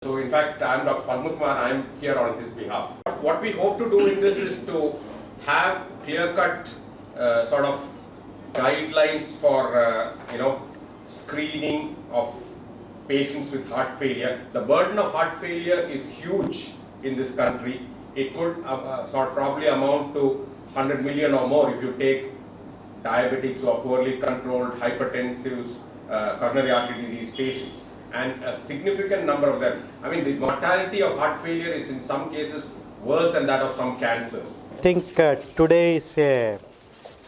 So in fact, I'm Dr. Padmakumar, I'm here on his behalf. What we hope to do in this is to have clear-cut sort of guidelines for screening of patients with heart failure. The burden of heart failure is huge in this country. It could probably amount to 100 million or more if you take diabetics who are poorly controlled, hypertensives, coronary artery disease patients, and a significant number of them. I mean, the mortality of heart failure is in some cases worse than that of some cancers. I think today is a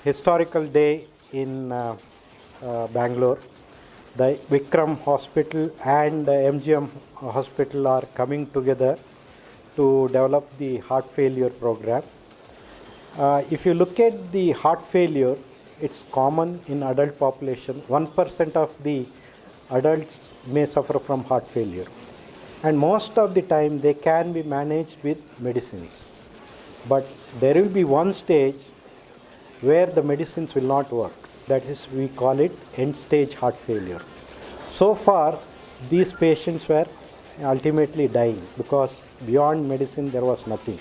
historical day in Bangalore. The Vikram Hospital and MGM Hospital are coming together to develop the heart failure program. If you look at the heart failure, it's common in adult population. 1% of the adults may suffer from heart failure. And most of the time they can be managed with medicines. But there will be one stage where the medicines will not work. That is, we call it end-stage heart failure. So far, these patients were ultimately dying because beyond medicine there was nothing.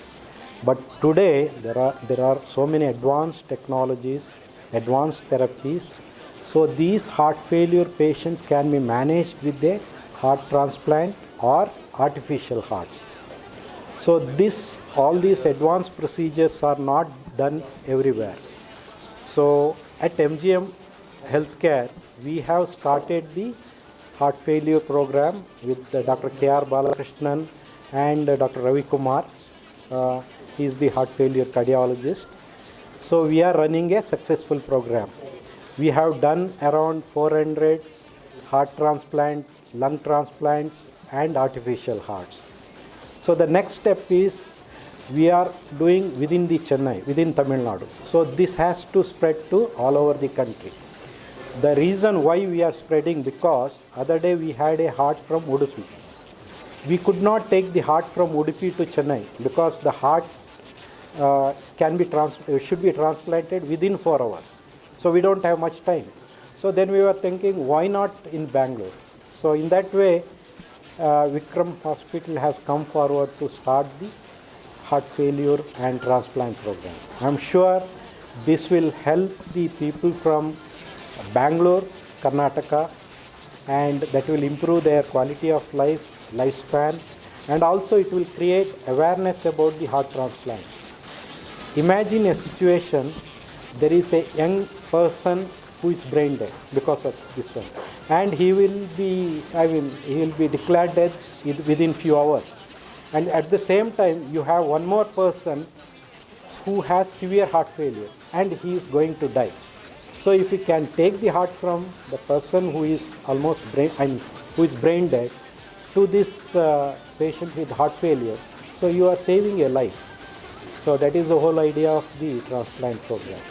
But today there are so many advanced technologies, advanced therapies. So these heart failure patients can be managed with a heart transplant or artificial hearts. So all these advanced procedures are not done everywhere. So at MGM Healthcare, we have started the heart failure program with Dr. K.R. Balakrishnan and Dr. Ravi Kumar. He is the heart failure cardiologist. So we are running a successful program. We have done around 400 heart transplant, lung transplants, and artificial hearts. So the next step is we are doing within Chennai, within Tamil Nadu. So this has to spread to all over the country. The reason why we are spreading, because other day we had a heart from Udupi. We could not take the heart from Udupi to Chennai because the heart should be transplanted within 4 hours. So we don't have much time. So then we were thinking, why not in Bangalore? So in that way, Vikram Hospital has come forward to start the heart failure and transplant program. I'm sure this will help the people from Bangalore, Karnataka, and that will improve their quality of life, lifespan, and also it will create awareness about the heart transplant. Imagine a situation, there is a young person who is brain dead because of this one, and he will be declared dead within few hours. And at the same time, you have one more person who has severe heart failure and he is going to die. So if you can take the heart from the person who is who is brain dead to this patient with heart failure, so you are saving a life. So that is the whole idea of the transplant program.